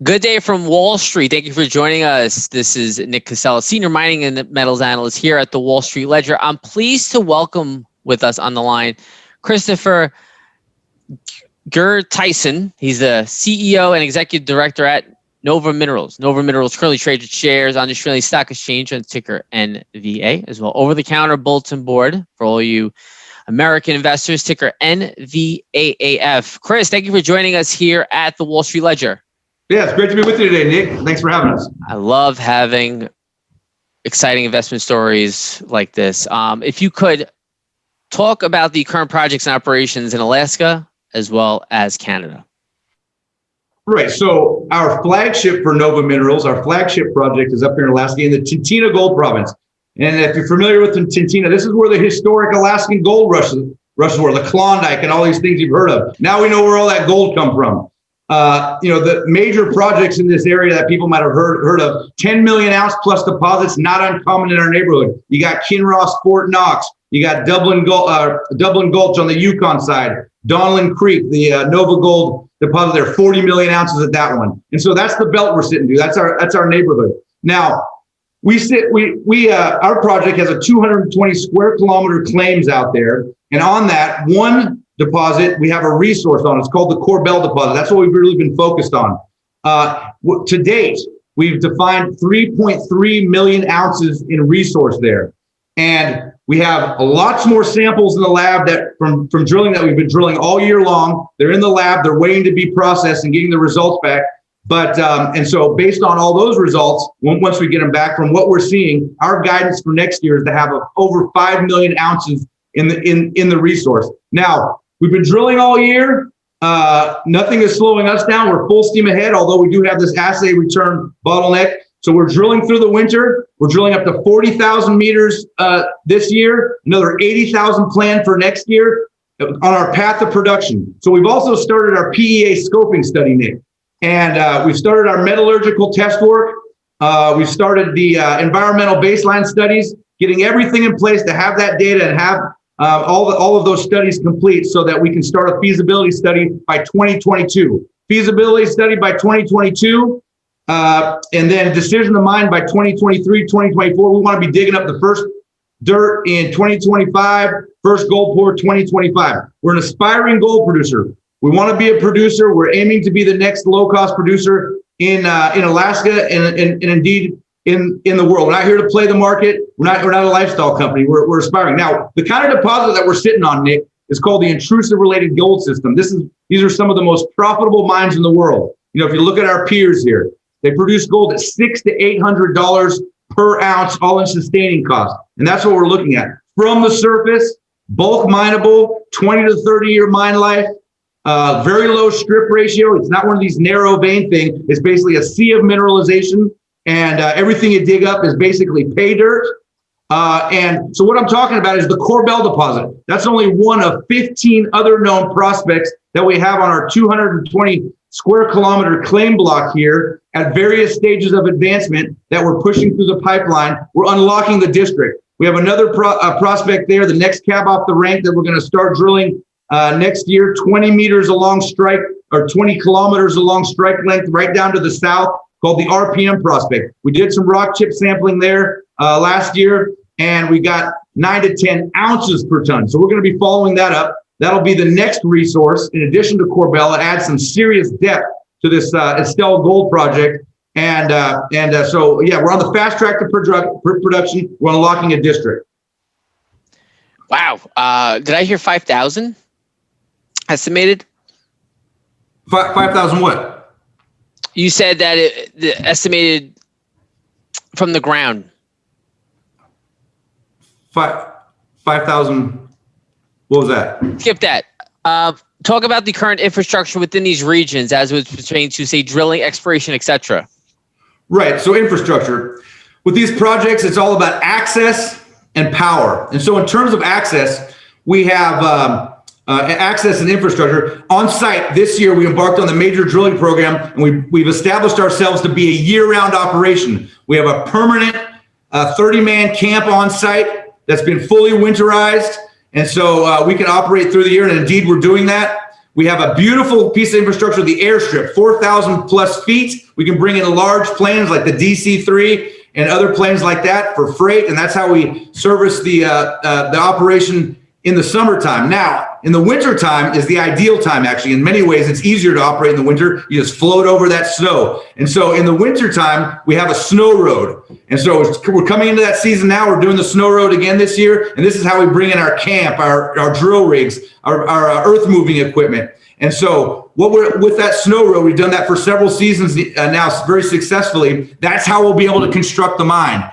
Good day from Wall Street. Thank you for joining us. This is Nick Casella, Senior Mining and Metals Analyst here at the Wall Street Ledger. I'm pleased to welcome with us on the line Christopher Guertison. He's the CEO and Executive Director at Nova Minerals. Nova Minerals currently trades shares on the Australian Stock Exchange on ticker NVA, as well over-the-counter bulletin board for all you American investors, ticker NVAAF. Chris, thank you for joining us here at the Wall Street Ledger. Yeah, it's great to be with you today, Nick. Thanks for having us. I love having exciting investment stories like this. If you could talk about the current projects and operations in Alaska as well as Canada. Right. So our flagship for Nova Minerals, our flagship project is up here in Alaska in the Tintina Gold Province. And if you're familiar with the Tintina, this is where the historic Alaskan gold rushes were, the Klondike and all these things you've heard of. Now we know where all that gold come from. The major projects in this area that people might have heard of, 10 million ounce plus deposits, not uncommon in our neighborhood. You got Kinross, Fort Knox. You got Dublin Gulch on the Yukon side, Donlin Creek, the Nova Gold deposit there, 40 million ounces at that one. And so that's the belt we're sitting to. That's our neighborhood. Now, our project has a 220 square kilometer claims out there. And on that one deposit, we have a resource on. It's called the Corbel deposit. That's what we've really been focused on. To date, we've defined 3.3 million ounces in resource there. And we have lots more samples in the lab that from drilling that we've been drilling all year long. They're in the lab. They're waiting to be processed and getting the results back. But and so based on all those results, once we get them back from what we're seeing, our guidance for next year is to have over 5 million ounces in the resource. Now, we've been drilling all year. Nothing is slowing us down. We're full steam ahead, although we do have this assay return bottleneck. So we're drilling through the winter. We're drilling up to 40,000 meters this year, another 80,000 planned for next year on our path to production. So we've also started our PEA scoping study, Nick. And we've started our metallurgical test work. We've started the environmental baseline studies, getting everything in place to have that data and have all of those studies complete so that we can start a feasibility study by 2022. Feasibility study by 2022, and then decision of mine by 2023, 2024. We want to be digging up the first dirt in 2025, first gold pour 2025. We're an aspiring gold producer. We want to be a producer. We're aiming to be the next low-cost producer in Alaska and indeed in the world. We're not here to play the market. We're not a lifestyle company. We're aspiring. Now, the kind of deposit that we're sitting on, Nick, is called the intrusive related gold system. These are some of the most profitable mines in the world. You know, if you look at our peers here, they produce gold at $600 to $800 per ounce, all in sustaining cost. And that's what we're looking at. From the surface, bulk mineable, 20 to 30 year mine life. Very low strip ratio. It's not one of these narrow vein things. It's basically a sea of mineralization, and everything you dig up is basically pay dirt. And so what I'm talking about is the Corbel deposit. That's only one of 15 other known prospects that we have on our 220 square kilometer claim block here at various stages of advancement that we're pushing through the pipeline. We're unlocking the district. We have another prospect there, the next cab off the rank that we're going to start drilling next year, 20 meters along strike or 20 kilometers along strike length right down to the south, called the RPM prospect. We did some rock chip sampling there last year, and we got 9 to 10 ounces per ton. So we're going to be following that up. That'll be the next resource. In addition to Corbel, it adds some serious depth to this Estelle Gold project. And so, yeah, we're on the fast track to production. We're unlocking a district. Wow. Did I hear 5,000 estimated? 5,000 what? You said that the estimated from the ground. 5,000. What was that? Skip that. Talk about the current infrastructure within these regions as it pertains to, say, drilling, exploration, etc. Right. So infrastructure. With these projects, it's all about access and power. And so in terms of access, we have access and infrastructure. On site this year, we embarked on the major drilling program, and we've established ourselves to be a year-round operation. We have a permanent 30-man camp on site that's been fully winterized. And so we can operate through the year, and indeed we're doing that. We have a beautiful piece of infrastructure, the airstrip, 4,000 plus feet. We can bring in large planes like the DC-3 and other planes like that for freight, and that's how we service the operation in the summertime. Now, in the wintertime is the ideal time, actually. In many ways, it's easier to operate in the winter. You just float over that snow. And so in the wintertime, we have a snow road. And so we're coming into that season now. We're doing the snow road again this year. And this is how we bring in our camp, our drill rigs, our earth moving equipment. And so with that snow road, we've done that for several seasons now very successfully. That's how we'll be able to construct the mine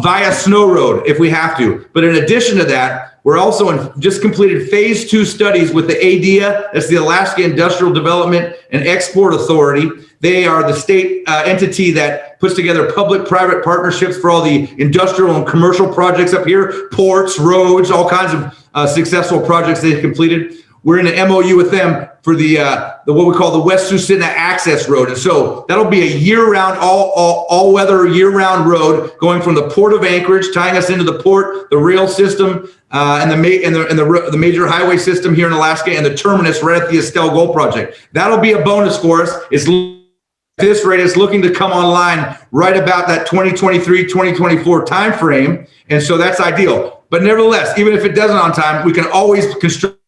via snow road if we have to. But in addition to that, we're also just completed phase 2 studies with the ADIA, that's the Alaska Industrial Development and Export Authority. They are the state entity that puts together public-private partnerships for all the industrial and commercial projects up here, ports, roads, all kinds of successful projects they've completed. We're in an MOU with them for the what we call the West Susitna Access Road. And so that'll be a year-round, all-weather, year-round road going from the Port of Anchorage, tying us into the port, the rail system, and the major highway system here in Alaska, and the terminus right at the Estelle Gold Project. That'll be a bonus for us. This rate is looking to come online right about that 2023, 2024 timeframe. And so that's ideal. But nevertheless, even if it doesn't on time, we can always construct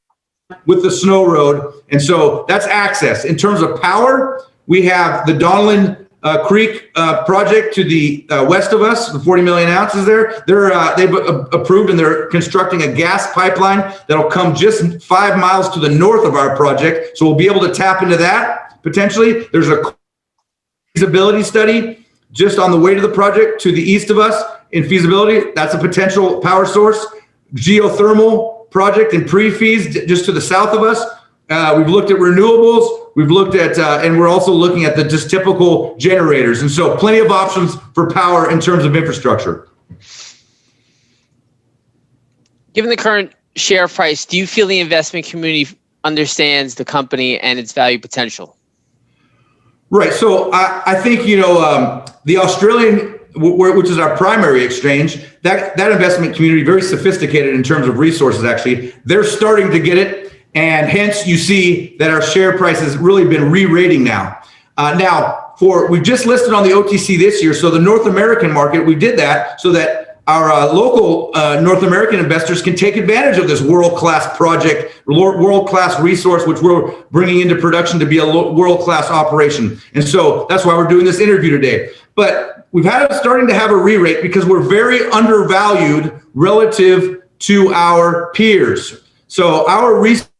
with the snow road. And so that's access. In terms of power, we have the Donlin Creek project to the west of us, the 40 million ounces there. They've approved, and they're constructing a gas pipeline that'll come just 5 miles to the north of our project. So we'll be able to tap into that potentially. There's a feasibility study just on the way to the project to the east of us in feasibility. That's a potential power source. Geothermal project in pre-fees just to the south of us. We've looked at renewables. We've looked at, and we're also looking at the just typical generators. And so plenty of options for power in terms of infrastructure. Given the current share price, do you feel the investment community understands the company and its value potential? Right. So I think, the Australian, which is our primary exchange, that investment community, very sophisticated in terms of resources, actually, they're starting to get it. And hence you see that our share price has really been re-rating now. We've just listed on the OTC this year. So the North American market, we did that so that our local North American investors can take advantage of this world-class project, world-class resource, which we're bringing into production to be a world-class operation. And so that's why we're doing this interview today. But we've starting to have a re-rate because we're very undervalued relative to our peers. So our resources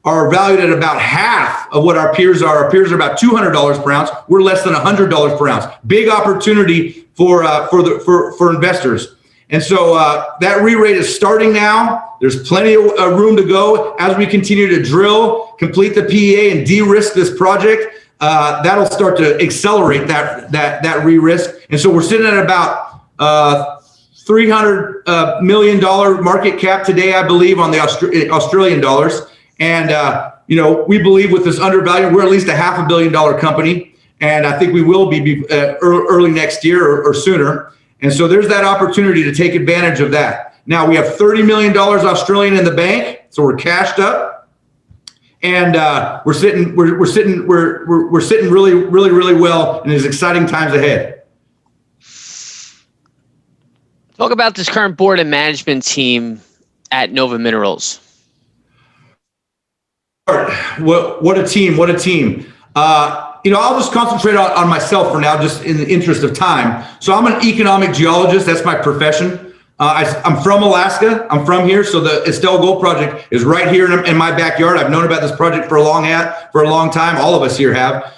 are valued at about half of what our peers are. Our peers are about $200 per ounce. We're less than $100 per ounce. Big opportunity for investors. And so that re-rate is starting now. There's plenty of room to go as we continue to drill, complete the PEA, and de-risk this project. That'll start to accelerate that re-risk. And so we're sitting at about $300 million market cap today, I believe, on the Australian dollars. And, we believe with this undervalue, we're at least a $500 million company. And I think we will be early next year or sooner. And so there's that opportunity to take advantage of that. Now we have $30 million Australian in the bank. So we're cashed up. And we're sitting really, really, really well. And there's exciting times ahead. Talk about this current board and management team at Nova Minerals. What a team. I'll just concentrate on myself for now, just in the interest of time. So I'm an economic geologist. That's my profession. I'm from Alaska. I'm from here. So the Estelle Gold Project is right here in my backyard. I've known about this project for a long time. All of us here have.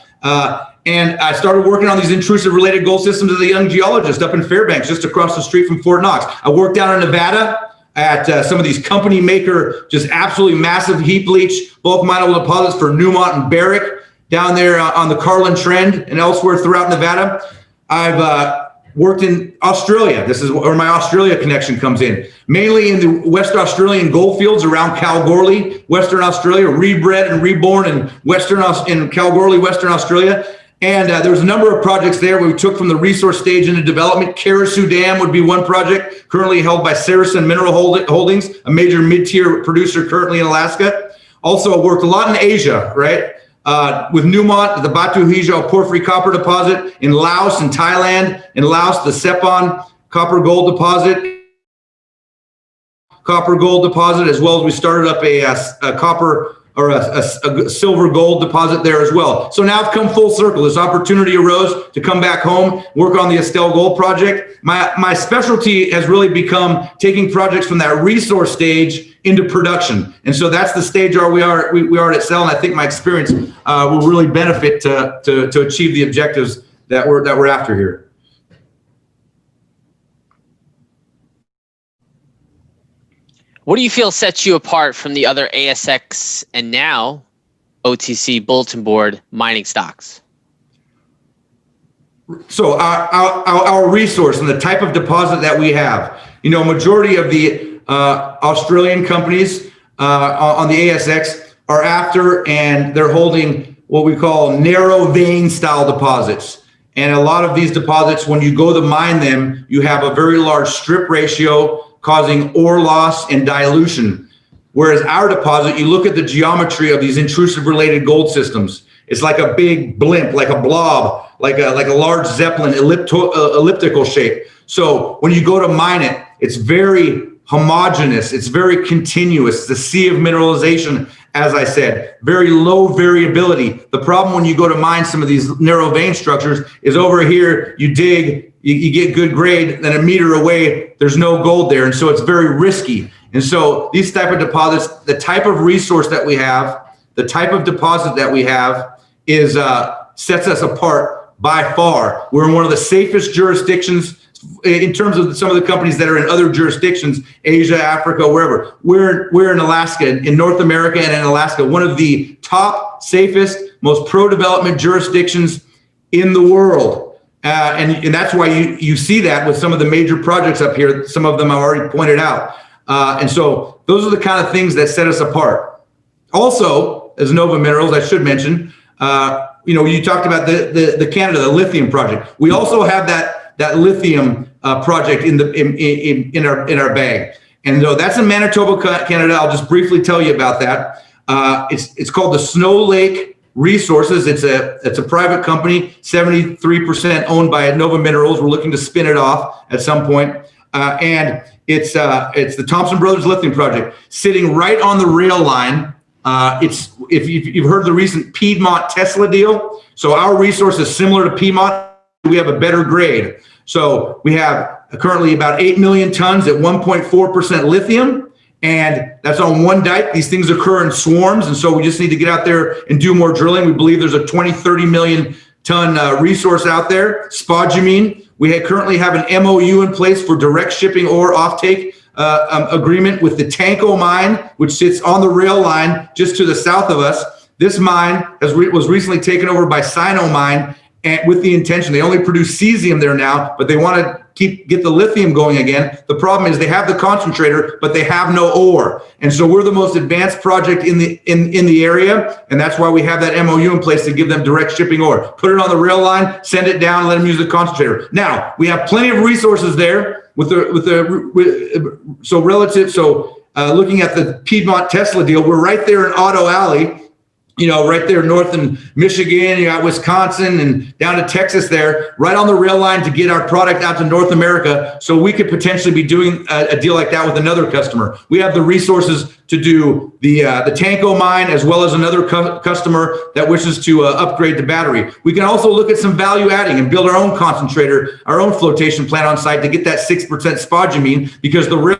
And I started working on these intrusive related gold systems as a young geologist up in Fairbanks, just across the street from Fort Knox. I worked down in Nevada at some of these company maker, just absolutely massive heap leach, bulk mineable deposits for Newmont and Barrick down there on the Carlin Trend and elsewhere throughout Nevada. I've worked in Australia. This is where my Australia connection comes in, mainly in the West Australian gold fields around Kalgoorlie, Western Australia, rebred and reborn in Kalgoorlie, Western Australia. And there was a number of projects there we took from the resource stage into development. Carosue Dam would be one project currently held by Saracen Mineral Holdings, a major mid-tier producer currently in Alaska. Also worked a lot in Asia, right? With Newmont, the Batu Hijau porphyry copper deposit in Laos and Thailand. In Laos, the Sepon copper gold deposit, as well as we started up a copper or a silver gold deposit there as well. So now I've come full circle. This opportunity arose to come back home, work on the Estelle Gold project. My specialty has really become taking projects from that resource stage into production. And so that's the stage we are at Estelle. And I think my experience will really benefit to achieve the objectives that we're after here. What do you feel sets you apart from the other ASX and now OTC bulletin board mining stocks? So our resource and the type of deposit that we have, majority of the Australian companies on the ASX are after, and they're holding what we call narrow vein style deposits. And a lot of these deposits, when you go to mine them, you have a very large strip ratio, causing ore loss and dilution. Whereas our deposit, you look at the geometry of these intrusive related gold systems. It's like a big blimp, like a blob, like a large Zeppelin elliptical shape. So when you go to mine it, it's very homogeneous. It's very continuous. It's a sea of mineralization, as I said, very low variability. The problem when you go to mine some of these narrow vein structures is over here, you dig, you get good grade, then a meter away, there's no gold there. And so it's very risky. And so these type of deposits, the type of resource that we have, the type of deposit that we have is sets us apart by far. We're in one of the safest jurisdictions in terms of some of the companies that are in other jurisdictions, Asia, Africa, wherever. We're in Alaska, in North America and in Alaska, one of the top, safest, most pro-development jurisdictions in the world. And that's why you see that with some of the major projects up here. Some of them I already pointed out. And so those are the kind of things that set us apart. Also, as Nova Minerals, I should mention, you talked about the Canada, the lithium project. We also have that lithium project in our bag. And so that's in Manitoba, Canada. I'll just briefly tell you about that. It's called the Snow Lake Resources. It's a private company, 73% owned by Nova Minerals. We're looking to spin it off at some point. And it's the Thompson Brothers Lithium Project, sitting right on the rail line. If you've heard the recent Piedmont Tesla deal, so our resource is similar to Piedmont. We have a better grade. So we have currently about 8 million tons at 1.4% lithium. And that's on one dike. These things occur in swarms. And so we just need to get out there and do more drilling. We believe there's a 30 million ton resource out there. Spodumene, we currently have an MOU in place for direct shipping ore offtake agreement with the Tanko mine, which sits on the rail line just to the south of us. This mine was recently taken over by Sino Mine, and with the intention, they only produce cesium there now, but they want to get the lithium going again. The problem is they have the concentrator, but they have no ore. And so we're the most advanced project in the area. And that's why we have that MOU in place to give them direct shipping ore. Put it on the rail line, send it down, let them use the concentrator. Now we have plenty of resources there looking at the Piedmont Tesla deal, we're right there in Otto Alley. Right there north in Michigan, you got Wisconsin and down to Texas there, right on the rail line to get our product out to North America. So we could potentially be doing a deal like that with another customer. We have the resources to do the Tanko mine as well as another customer that wishes to upgrade the battery. We can also look at some value adding and build our own concentrator, our own flotation plant on site to get that 6% spodumene, because the rail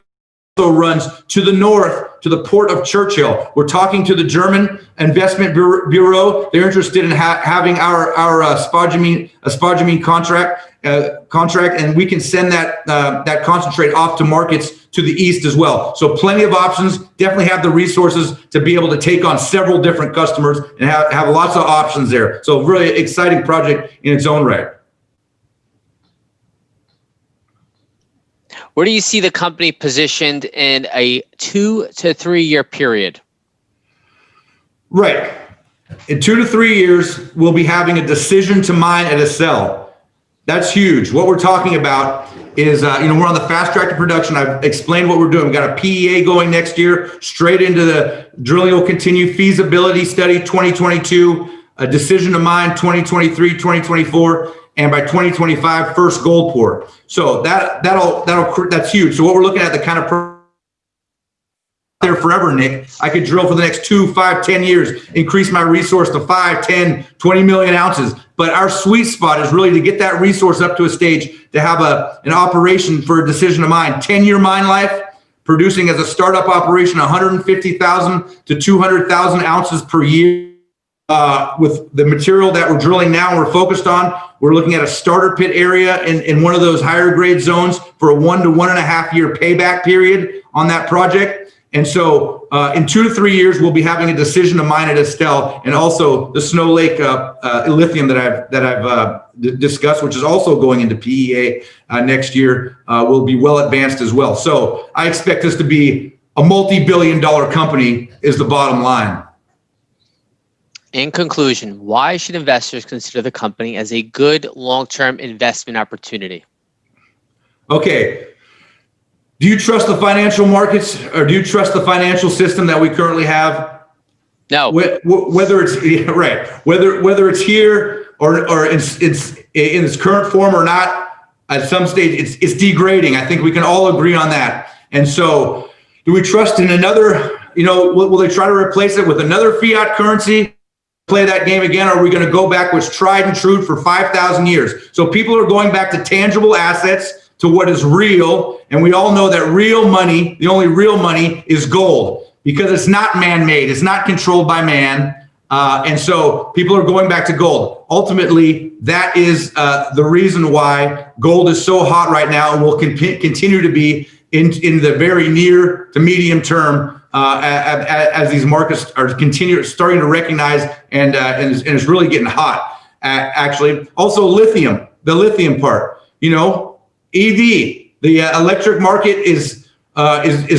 also runs to the north to the port of Churchill. We're talking to the German Investment Bureau. They're interested in having our spodumene contract, and we can send that concentrate off to markets to the east as well. So plenty of options. Definitely have the resources to be able to take on several different customers and have lots of options there. So really exciting project in its own right. Where do you see the company positioned in a 2 to 3 year period? Right. In 2 to 3 years, we'll be having a decision to mine at Estelle. That's huge. What we're talking about is, we're on the fast track to production. I've explained what we're doing. We got a PEA going next year, straight into the drilling will continue, feasibility study 2022, a decision to mine 2023, 2024, and by 2025, first gold pour. So that's huge. So what we're looking at, the kind of there forever, Nick. I could drill for the next 2, 5, 10 years, increase my resource to 5, 10, 20 million ounces. But our sweet spot is really to get that resource up to a stage to have an operation for a decision to mine, 10-year mine life, producing as a startup operation 150,000 to 200,000 ounces per year. With the material that we're drilling now, we're focused on, we're looking at a starter pit area in one of those higher grade zones for a 1 to 1.5 year payback period on that project. And so in 2 to 3 years, we'll be having a decision to mine at Estelle, and also the Snow Lake lithium that I've discussed, which is also going into PEA next year, will be well advanced as well. So I expect this to be a multi-billion-dollar company is the bottom line. In conclusion, why should investors consider the company as a good long-term investment opportunity? Okay. Do you trust the financial markets, or do you trust the financial system that we currently have? No. Whether it's right, whether it's here or in its current form or not, at some stage it's degrading. I think we can all agree on that. And so, do we trust in another? Will they try to replace it with another fiat currency? Play that game again? Or are we going to go back what's tried and true for 5,000 years? So people are going back to tangible assets, to what is real. And we all know that real money, the only real money, is gold, because it's not man-made. It's not controlled by man. And so people are going back to gold. Ultimately, that is the reason why gold is so hot right now and will continue to be in the very near to medium term as these markets are starting to recognize and it's really getting hot, actually. Also, lithium, the lithium part, EV, the electric market is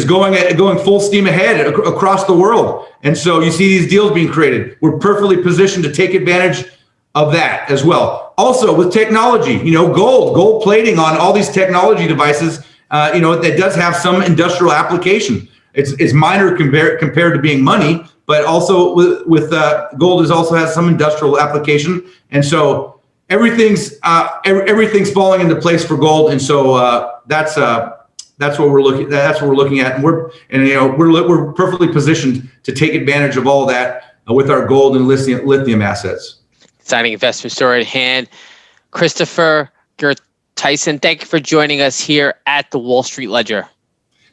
going full steam ahead across the world. And so you see these deals being created. We're perfectly positioned to take advantage of that as well. Also with technology, gold plating on all these technology devices, that does have some industrial application. It's minor compared to being money, but also with gold also has some industrial application. And so everything's falling into place for gold, and so that's what we're looking. That's what we're looking at, and we're perfectly positioned to take advantage of all that with our gold and lithium assets. Exciting investment story at hand. Christopher Tyson, thank you for joining us here at the Wall Street Ledger.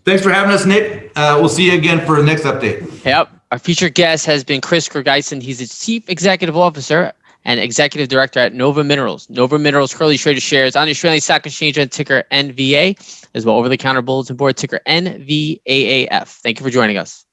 Thanks for having us, Nick. We'll see you again for the next update. Yep. Our featured guest has been Chris Gergeisen. He's the Chief Executive Officer and Executive Director at Nova Minerals. Nova Minerals currently traded shares on the Australian Stock Exchange on ticker NVA, as well over-the-counter bulletin board ticker NVAAF. Thank you for joining us.